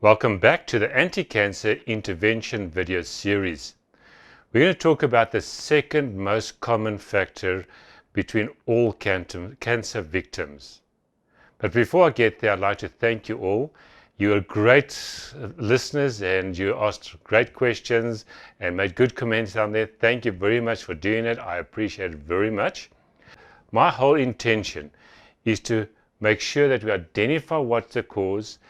Welcome back to the Anti-Cancer Intervention video series. We're going to talk about the second most common factor between all cancer victims. But before I get there, I'd like to thank you all. You are great listeners and you asked great questions and made good comments down there. Thank you very much for doing it. I appreciate it very much. My whole intention is to make sure that we identify what's the cause,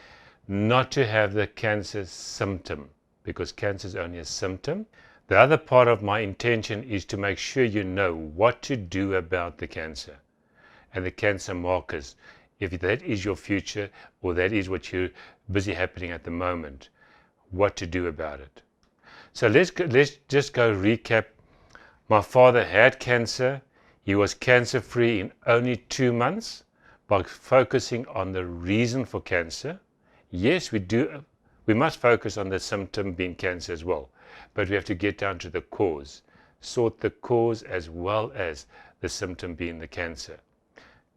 not to have the cancer symptom, because cancer is only a symptom. The other part of my intention is to make sure you know what to do about the cancer and the cancer markers, if that is your future or that is what you're busy happening at the moment, what to do about it. So let's just go recap. My father had cancer. He was cancer-free in only 2 months by focusing on the reason for cancer. Yes, we must focus on the symptom being cancer as well, but we have to get down to the cause, sort the cause as well as the symptom being the cancer.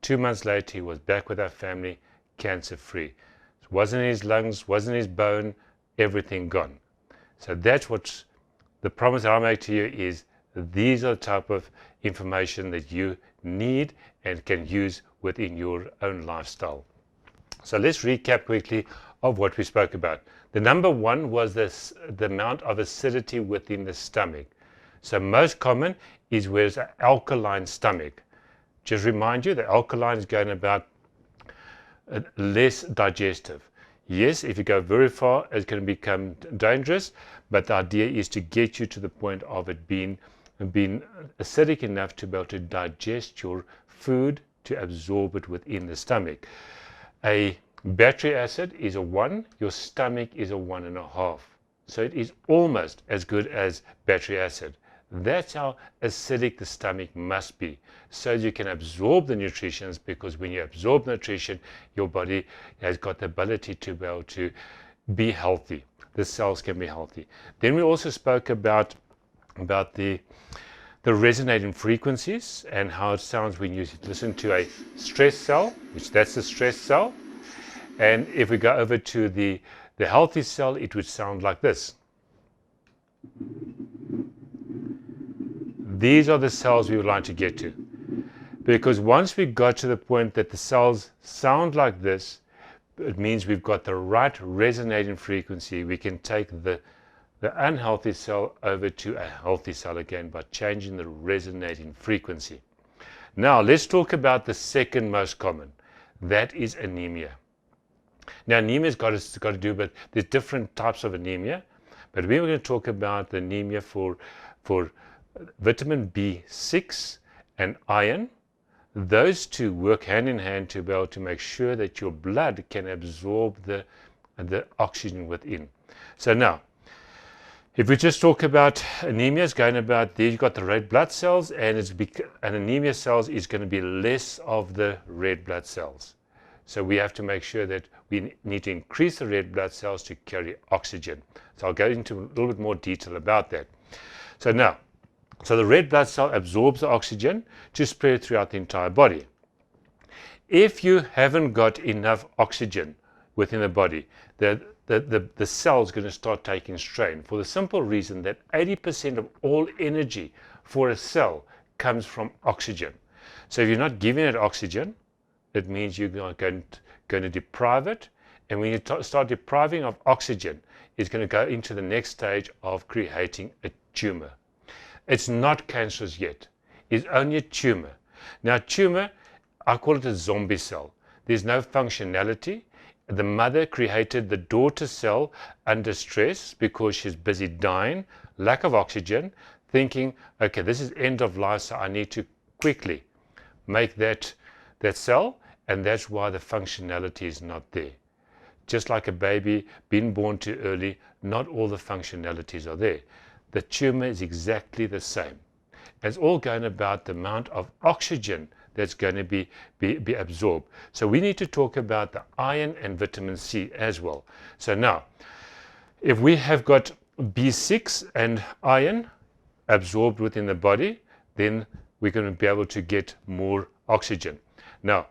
2 months later, he was back with our family, cancer-free. It wasn't in his lungs, wasn't in his bone, everything gone. So that's what the promise I make to you is, these are the type of information that you need and can use within your own lifestyle. So let's recap quickly of what we spoke about. The number one was the amount of acidity within the stomach. So most common is where it's an alkaline stomach. Just remind you, the alkaline is going about less digestive. Yes, if you go very far, it's going to become dangerous, but the idea is to get you to the point of it being acidic enough to be able to digest your food, to absorb it within the stomach. A battery acid is a 1, your stomach is a 1.5. So it is almost as good as battery acid. That's how acidic the stomach must be, so you can absorb the nutrition, because when you absorb nutrition, your body has got the ability to be able to be healthy. The cells can be healthy. Then we also spoke about the resonating frequencies and how it sounds when you listen to a stress cell, which that's the stress cell. And if we go over to the healthy cell, it would sound like this. These are the cells we would like to get to. Because once we got to the point that the cells sound like this, it means we've got the right resonating frequency. We can take the unhealthy cell over to a healthy cell again by changing the resonating frequency. Now let's talk about the second most common. That is anemia. Now anemia's got to do, but there's different types of anemia. But we were going to talk about the anemia for vitamin B6 and iron. Those two work hand in hand to be able to make sure that your blood can absorb the oxygen within. So now, if we just talk about anemia, it's going about there, you've got the red blood cells, and anemia cells is going to be less of the red blood cells. So we have to make sure that we need to increase the red blood cells to carry oxygen. So I'll go into a little bit more detail about that. So now, the red blood cell absorbs the oxygen to spread throughout the entire body. If you haven't got enough oxygen within the body, the cell is going to start taking strain, for the simple reason that 80% of all energy for a cell comes from oxygen. So if you're not giving it oxygen, it means you're going to deprive it, and when you start depriving of oxygen, it's going to go into the next stage of creating a tumor. It's not cancerous yet. It's only a tumor. Now, tumor, I call it a zombie cell. There's no functionality. The mother created the daughter cell under stress because she's busy dying, lack of oxygen, thinking, okay, this is end of life, so I need to quickly make that cell, and that's why the functionality is not there. Just like a baby being born too early, not all the functionalities are there. The tumor is exactly the same. It's all going about the amount of oxygen that's going to be absorbed. So we need to talk about the iron and vitamin C as well. So now, if we have got B6 and iron absorbed within the body, then we're going to be able to get more oxygen. Now,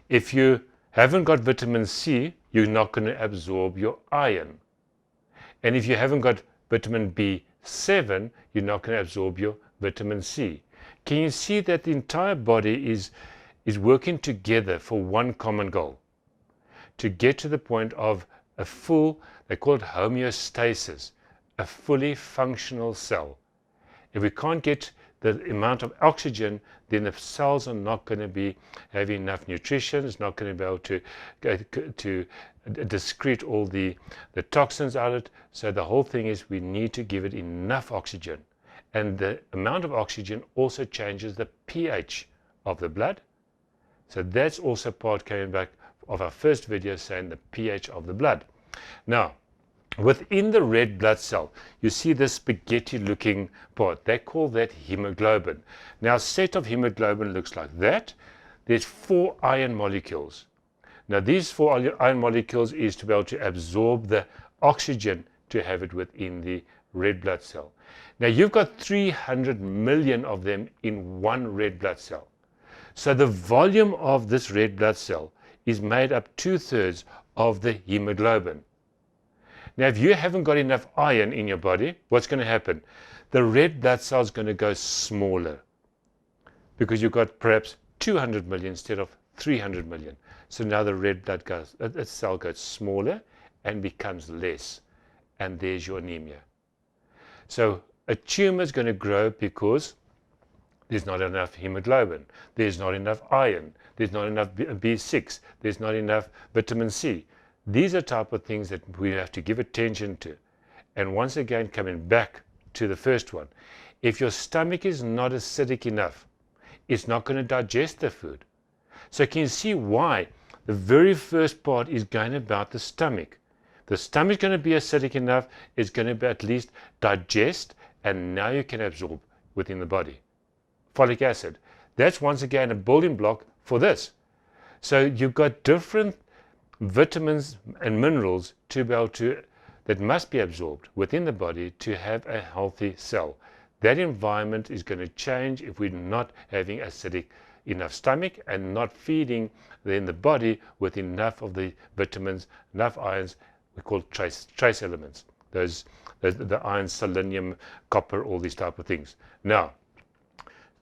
if you haven't got vitamin C you're not going to absorb your iron. And if you haven't got vitamin B7, you're not going to absorb your vitamin C. Can you see that the entire body is working together for one common goal? To get to the point of a full, they call it homeostasis, a fully functional cell. If we can't get the amount of oxygen, then the cells are not going to be having enough nutrition. It's not going to be able to excrete all the toxins out of it. So the whole thing is we need to give it enough oxygen. And the amount of oxygen also changes the pH of the blood. So that's also part coming back of our first video saying the pH of the blood. Now, within the red blood cell, you see this spaghetti looking part. They call that hemoglobin. Now, a set of hemoglobin looks like that. There's 4 iron molecules. Now, these 4 iron molecules is to be able to absorb the oxygen to have it within the red blood cell. Now, you've got 300 million of them in one red blood cell. So the volume of this red blood cell is made up 2/3 of the hemoglobin. Now, if you haven't got enough iron in your body, what's going to happen? The red blood cell is going to go smaller because you've got perhaps 200 million instead of 300 million. So now the red blood cell goes smaller and becomes less. And there's your anemia. So a tumor is going to grow because there's not enough hemoglobin. There's not enough iron. There's not enough B6. There's not enough vitamin C. These are type of things that we have to give attention to. And once again, coming back to the first one, if your stomach is not acidic enough, it's not going to digest the food. So can you see why the very first part is going about the stomach? The stomach is going to be acidic enough, it's going to be at least digest, and now you can absorb within the body. Folic acid. That's once again a building block for this. So you've got different vitamins and minerals to be able to, that must be absorbed within the body to have a healthy cell. That environment is going to change if we're not having acidic enough stomach and not feeding then the body with enough of the vitamins, enough ions, we call trace elements. The iron, selenium, copper, all these type of things. Now,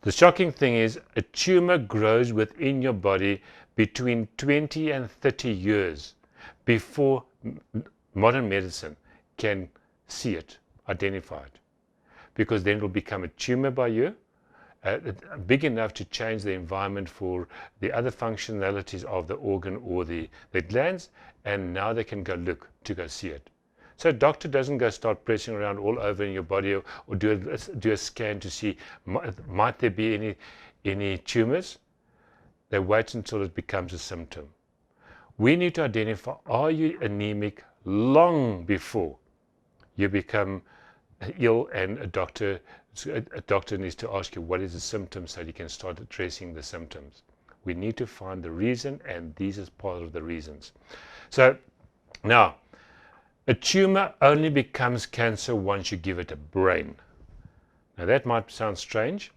the shocking thing is a tumor grows within your body between 20 and 30 years before modern medicine can see it, identify it. Because then it will become a tumor by you, big enough to change the environment for the other functionalities of the organ or the glands, and now they can go look to go see it. So a doctor doesn't go start pressing around all over in your body or do a scan to see might there be any tumors. They wait until it becomes a symptom. We need to identify, are you anemic long before you become ill, and a doctor needs to ask you what is the symptom so you can start addressing the symptoms. We need to find the reason, and these is part of the reasons. So now, a tumor only becomes cancer once you give it a brain. Now that might sound strange.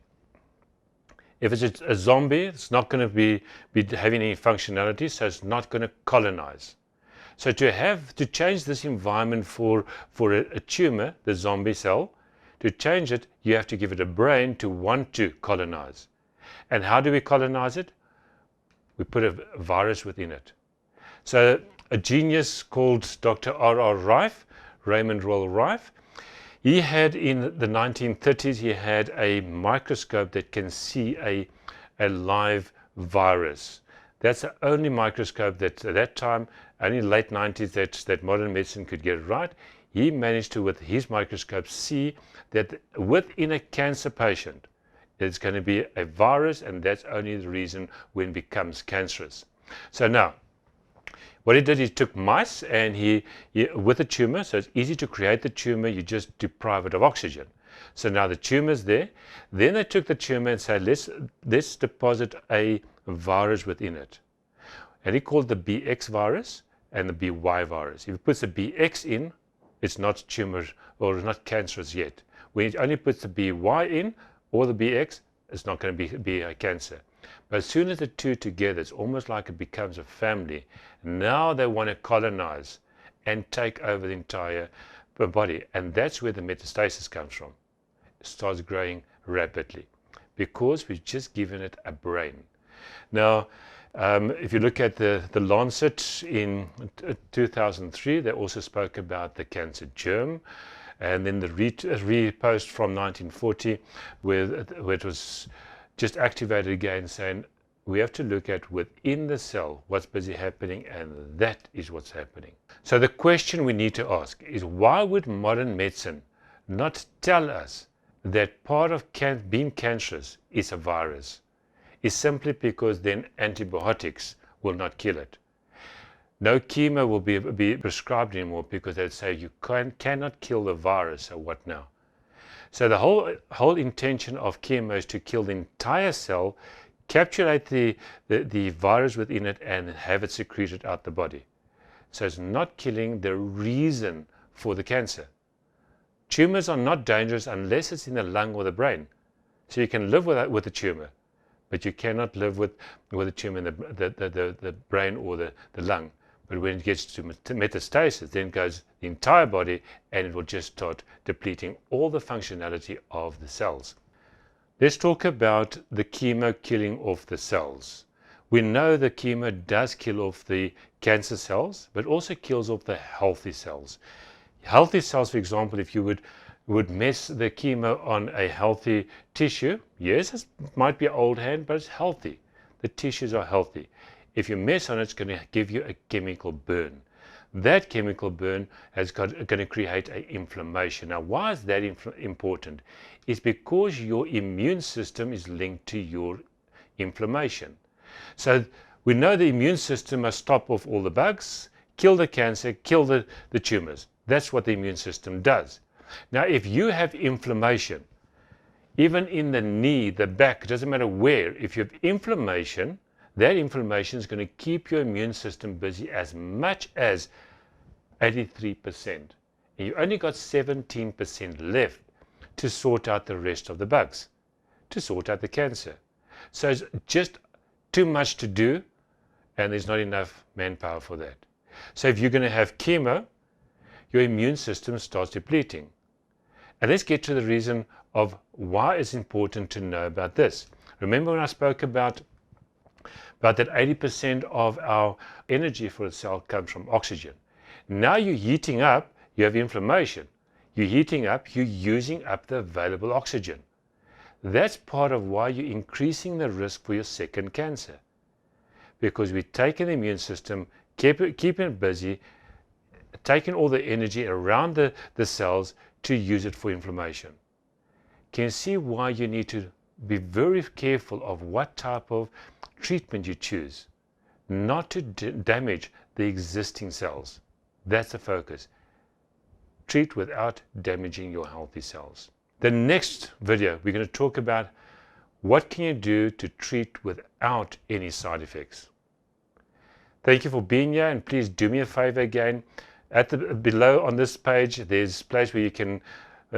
If it's a zombie, it's not going to be having any functionality, so it's not going to colonize. So to change this environment for a tumor, the zombie cell, to change it, you have to give it a brain to want to colonize. And how do we colonize it? We put a virus within it. So a genius called Dr. R.R. Rife, Raymond Royal Rife, he had in the 1930s, he had a microscope that can see a live virus. That's the only microscope that at that time, only late 90s, that modern medicine could get it right. He managed to, with his microscope, see that within a cancer patient, there's going to be a virus, and that's only the reason when it becomes cancerous. So now, what he did, he took mice and he with a tumor, so it's easy to create the tumor, you just deprive it of oxygen. So now the tumor's there. Then they took the tumor and said, let's deposit a virus within it. And he called the BX virus and the BY virus. If he puts the BX in, it's not tumor or it's not cancerous yet. When it only puts the BY in or the BX, it's not going to be a cancer. But as soon as the two together, it's almost like it becomes a family. Now they want to colonize and take over the entire body. And that's where the metastasis comes from. It starts growing rapidly because we've just given it a brain. Now, if you look at the Lancet in 2003, they also spoke about the cancer germ. And then the repost from 1940, where it was just activated again, saying we have to look at within the cell what's busy happening, and that is what's happening. So the question we need to ask is, why would modern medicine not tell us that part of being cancerous is a virus? Is simply because then antibiotics will not kill it. No chemo will be prescribed anymore because they'd say you cannot kill the virus, so what now? So the whole intention of chemo is to kill the entire cell, capturate the virus within it, and have it secreted out the body. So it's not killing the reason for the cancer. Tumors are not dangerous unless it's in the lung or the brain. So you can live with a tumor, but you cannot live with a tumor in the brain or the lung. But when it gets to metastasis, then it goes the entire body, and it will just start depleting all the functionality of the cells. Let's talk about the chemo killing off the cells. We know the chemo does kill off the cancer cells, but also kills off the healthy cells. Healthy cells, for example, if you would mess the chemo on a healthy tissue, yes, it might be old hand, but it's healthy. The tissues are healthy. If you mess on it, it's going to give you a chemical burn. That chemical burn is going to create an inflammation. Now, why is that important? It's because your immune system is linked to your inflammation. So we know the immune system must stop off all the bugs, kill the cancer, kill the tumors. That's what the immune system does. Now, if you have inflammation, even in the knee, the back, it doesn't matter where, if you have inflammation, that inflammation is going to keep your immune system busy as much as 83%. And you only got 17% left to sort out the rest of the bugs, to sort out the cancer. So it's just too much to do, and there's not enough manpower for that. So if you're going to have chemo, your immune system starts depleting. And let's get to the reason of why it's important to know about this. Remember when I spoke about that 80% of our energy for a cell comes from oxygen. Now you're heating up, you have inflammation. You're heating up, you're using up the available oxygen. That's part of why you're increasing the risk for your second cancer. Because we're taking the immune system, keeping it busy, taking all the energy around the cells to use it for inflammation. Can you see why you need to be very careful of what type of treatment you choose, not to damage the existing cells? That's the focus. Treat without damaging your healthy cells. The next video, we're going to talk about what can you do to treat without any side effects. Thank you for being here, and please do me a favor again. Below on this page, there's a place where you can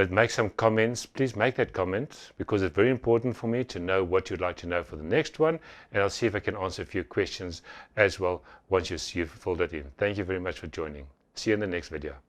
make some comments. Please make that comment, because it's very important for me to know what you'd like to know for the next one, and I'll see if I can answer a few questions as well once you've filled it in. Thank you very much for joining. See you in the next video.